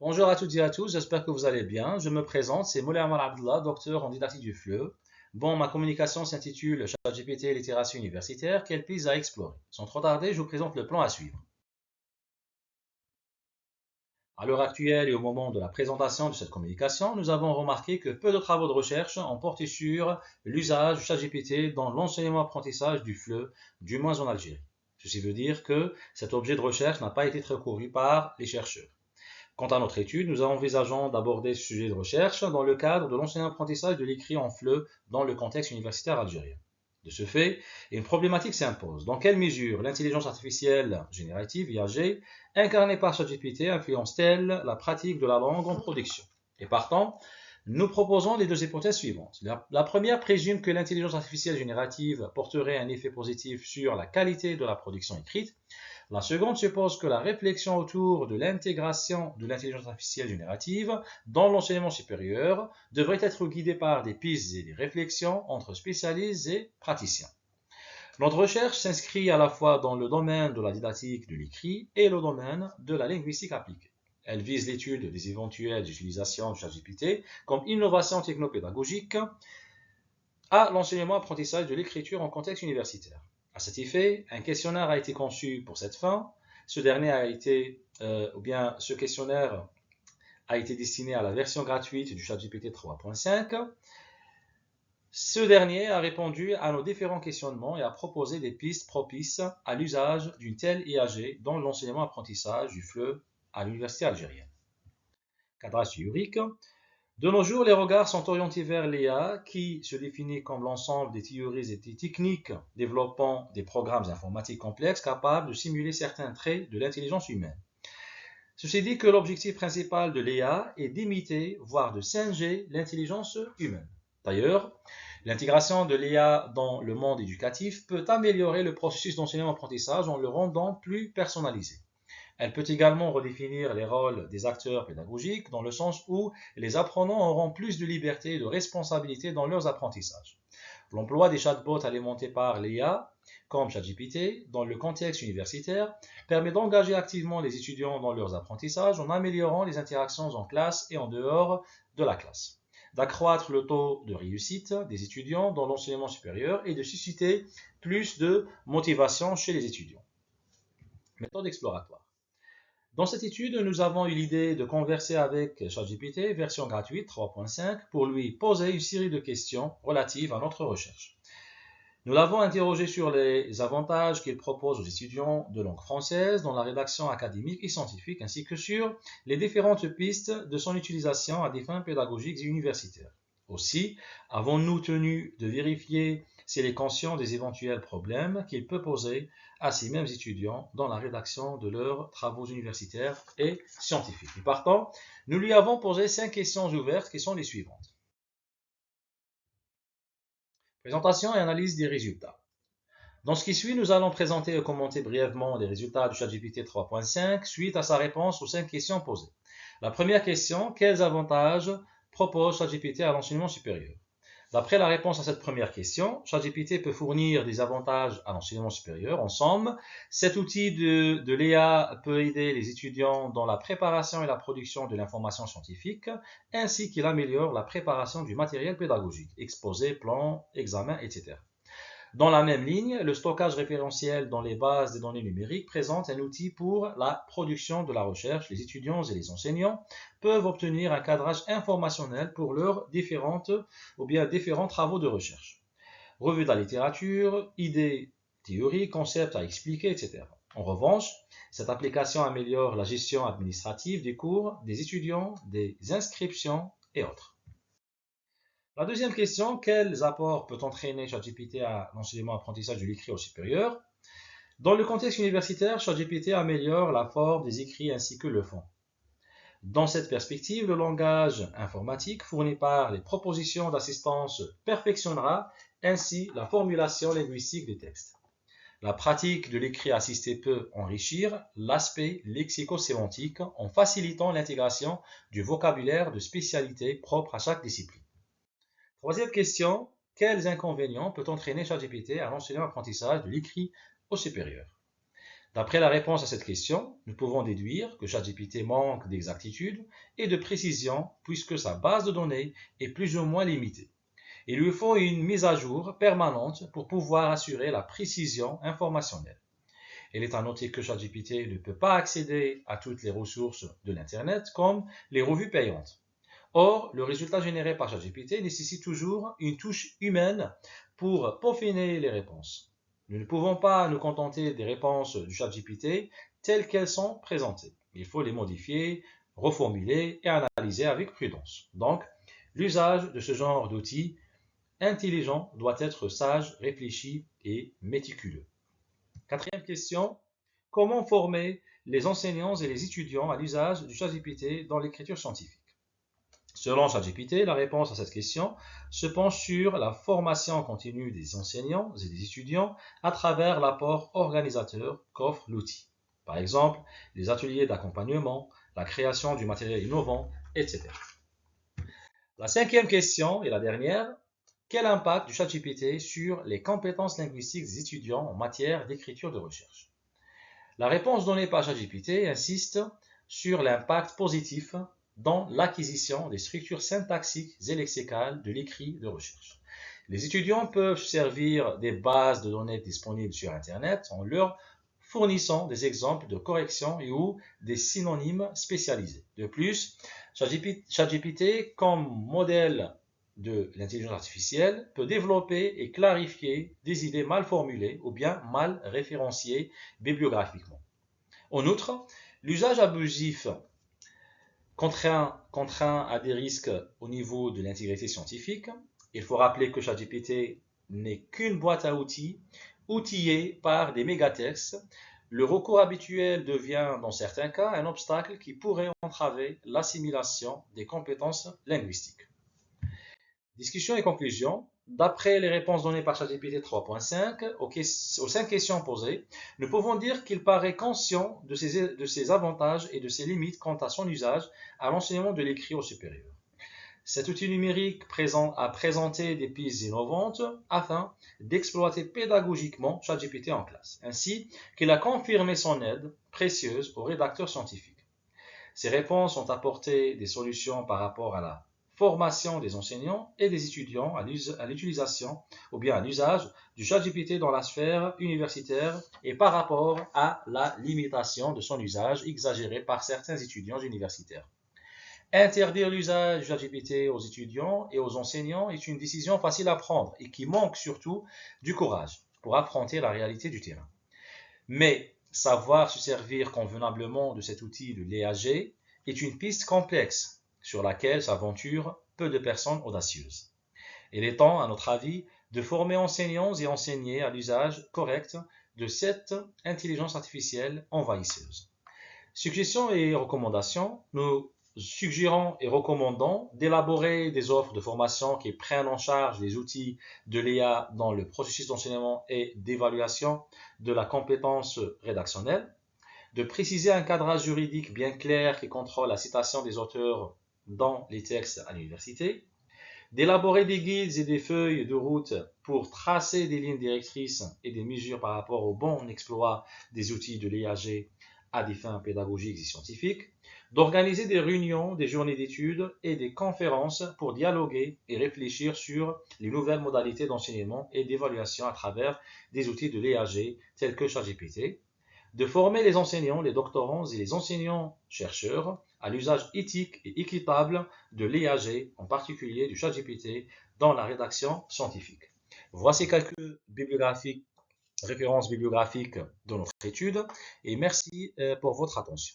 Bonjour à toutes et à tous, j'espère que vous allez bien. Je me présente, c'est Moulay Amar Abdullah, docteur en didactique du FLE. Bon, ma communication s'intitule ChatGPT et littératie universitaire, quelle piste à explorer. Sans trop tarder, je vous présente le plan à suivre. À l'heure actuelle et au moment de la présentation de cette communication, nous avons remarqué que peu de travaux de recherche ont porté sur l'usage du ChatGPT dans l'enseignement-apprentissage du FLE, du moins en Algérie. Ceci veut dire que cet objet de recherche n'a pas été très couru par les chercheurs. Quant à notre étude, nous envisageons d'aborder ce sujet de recherche dans le cadre de l'enseignement-apprentissage de l'écrit en FLE dans le contexte universitaire algérien. De ce fait, une problématique s'impose. Dans quelle mesure l'intelligence artificielle générative, IAG, incarnée par ChatGPT, influence-t-elle la pratique de la langue en production? Et partant, nous proposons les deux hypothèses suivantes. La première présume que l'intelligence artificielle générative porterait un effet positif sur la qualité de la production écrite. La seconde suppose que la réflexion autour de l'intégration de l'intelligence artificielle générative dans l'enseignement supérieur devrait être guidée par des pistes et des réflexions entre spécialistes et praticiens. Notre recherche s'inscrit à la fois dans le domaine de la didactique de l'écrit et le domaine de la linguistique appliquée. Elle vise l'étude des éventuelles utilisations du ChatGPT comme innovation technopédagogique à l'enseignement-apprentissage de l'écriture en contexte universitaire. À cet effet, un questionnaire a été conçu pour cette fin. Ce questionnaire a été destiné à la version gratuite du ChatGPT 3.5. Ce dernier a répondu à nos différents questionnements et a proposé des pistes propices à l'usage d'une telle IAG dans l'enseignement-apprentissage du FLE à l'université algérienne. Cadrage théorique. De nos jours, les regards sont orientés vers l'IA qui se définit comme l'ensemble des théories et des techniques développant des programmes informatiques complexes capables de simuler certains traits de l'intelligence humaine. Ceci dit que l'objectif principal de l'IA est d'imiter, voire de singer l'intelligence humaine. D'ailleurs, l'intégration de l'IA dans le monde éducatif peut améliorer le processus d'enseignement-apprentissage en le rendant plus personnalisé. Elle peut également redéfinir les rôles des acteurs pédagogiques dans le sens où les apprenants auront plus de liberté et de responsabilité dans leurs apprentissages. L'emploi des chatbots alimentés par l'IA, comme ChatGPT, dans le contexte universitaire, permet d'engager activement les étudiants dans leurs apprentissages en améliorant les interactions en classe et en dehors de la classe, d'accroître le taux de réussite des étudiants dans l'enseignement supérieur et de susciter plus de motivation chez les étudiants. Méthode exploratoire. Dans cette étude, nous avons eu l'idée de converser avec ChatGPT, version gratuite 3.5, pour lui poser une série de questions relatives à notre recherche. Nous l'avons interrogé sur les avantages qu'il propose aux étudiants de langue française dans la rédaction académique et scientifique, ainsi que sur les différentes pistes de son utilisation à des fins pédagogiques et universitaires. Aussi, avons-nous tenu de vérifier s'il est conscient des éventuels problèmes qu'il peut poser à ces mêmes étudiants dans la rédaction de leurs travaux universitaires et scientifiques. Et partant, nous lui avons posé 5 questions ouvertes qui sont les suivantes. Présentation et analyse des résultats. Dans ce qui suit, nous allons présenter et commenter brièvement les résultats du ChatGPT 3.5 suite à sa réponse aux 5 questions posées. La première question, quels avantages propose ChatGPT à l'enseignement supérieur? D'après la réponse à cette première question, ChatGPT peut fournir des avantages à l'enseignement supérieur. En somme, cet outil de l'IA peut aider les étudiants dans la préparation et la production de l'information scientifique, ainsi qu'il améliore la préparation du matériel pédagogique, exposé, plans, examens, etc. Dans la même ligne, le stockage référentiel dans les bases de données numériques présente un outil pour la production de la recherche. Les étudiants et les enseignants peuvent obtenir un cadrage informationnel pour leurs différents travaux de recherche. Revue de la littérature, idées, théories, concepts à expliquer, etc. En revanche, cette application améliore la gestion administrative des cours, des étudiants, des inscriptions et autres. La deuxième question, quels apports peut entraîner ChatGPT à l'enseignement-apprentissage de l'écrit au supérieur? Dans le contexte universitaire, ChatGPT améliore la forme des écrits ainsi que le fond. Dans cette perspective, le langage informatique fourni par les propositions d'assistance perfectionnera ainsi la formulation linguistique des textes. La pratique de l'écrit assisté peut enrichir l'aspect lexico-sémantique en facilitant l'intégration du vocabulaire de spécialité propre à chaque discipline. Troisième question, quels inconvénients peut entraîner ChatGPT à l'enseignement-apprentissage de l'écrit au supérieur? D'après la réponse à cette question, nous pouvons déduire que ChatGPT manque d'exactitude et de précision puisque sa base de données est plus ou moins limitée. Il lui faut une mise à jour permanente pour pouvoir assurer la précision informationnelle. Il est à noter que ChatGPT ne peut pas accéder à toutes les ressources de l'Internet comme les revues payantes. Or, le résultat généré par ChatGPT nécessite toujours une touche humaine pour peaufiner les réponses. Nous ne pouvons pas nous contenter des réponses du ChatGPT telles qu'elles sont présentées. Il faut les modifier, reformuler et analyser avec prudence. Donc, l'usage de ce genre d'outils intelligent doit être sage, réfléchi et méticuleux. Quatrième question, comment former les enseignants et les étudiants à l'usage du ChatGPT dans l'écriture scientifique? Selon ChatGPT, la réponse à cette question se penche sur la formation continue des enseignants et des étudiants à travers l'apport organisateur qu'offre l'outil. Par exemple, les ateliers d'accompagnement, la création du matériel innovant, etc. La cinquième question et la dernière, quel impact du ChatGPT sur les compétences linguistiques des étudiants en matière d'écriture de recherche? La réponse donnée par ChatGPT insiste sur l'impact positif dans l'acquisition des structures syntaxiques et lexicales de l'écrit de recherche. Les étudiants peuvent servir des bases de données disponibles sur Internet en leur fournissant des exemples de correction et ou des synonymes spécialisés. De plus, ChatGPT, comme modèle de l'intelligence artificielle, peut développer et clarifier des idées mal formulées ou bien mal référenciées bibliographiquement. En outre, l'usage abusif contraint à des risques au niveau de l'intégrité scientifique. Il faut rappeler que ChatGPT n'est qu'une boîte à outils outillée par des mégatextes. Le recours habituel devient, dans certains cas, un obstacle qui pourrait entraver l'assimilation des compétences linguistiques. Discussion et conclusion. D'après les réponses données par ChatGPT 3.5 aux 5 questions posées, nous pouvons dire qu'il paraît conscient de ses avantages et de ses limites quant à son usage à l'enseignement de l'écrit au supérieur. Cet outil numérique a présenté des pistes innovantes afin d'exploiter pédagogiquement ChatGPT en classe, ainsi qu'il a confirmé son aide précieuse aux rédacteurs scientifiques. Ces réponses ont apporté des solutions par rapport à la formation des enseignants et des étudiants à l'utilisation ou bien à l'usage du ChatGPT dans la sphère universitaire et par rapport à la limitation de son usage exagéré par certains étudiants universitaires. Interdire l'usage du ChatGPT aux étudiants et aux enseignants est une décision facile à prendre et qui manque surtout du courage pour affronter la réalité du terrain. Mais savoir se servir convenablement de cet outil de l'EAG est une piste complexe sur laquelle s'aventurent peu de personnes audacieuses. Il est temps, à notre avis, de former enseignants et enseignants à l'usage correct de cette intelligence artificielle envahisseuse. Suggestions et recommandations, nous suggérons et recommandons d'élaborer des offres de formation qui prennent en charge les outils de l'IA dans le processus d'enseignement et d'évaluation de la compétence rédactionnelle, de préciser un cadrage juridique bien clair qui contrôle la citation des auteurs dans les textes à l'université, d'élaborer des guides et des feuilles de route pour tracer des lignes directrices et des mesures par rapport au bon exploit des outils de l'IAG à des fins pédagogiques et scientifiques, d'organiser des réunions, des journées d'études et des conférences pour dialoguer et réfléchir sur les nouvelles modalités d'enseignement et d'évaluation à travers des outils de l'IAG tels que ChatGPT, de former les enseignants, les doctorants et les enseignants-chercheurs à l'usage éthique et équitable de l'IAG, en particulier du ChatGPT, dans la rédaction scientifique. Voici quelques références bibliographiques de notre étude et merci pour votre attention.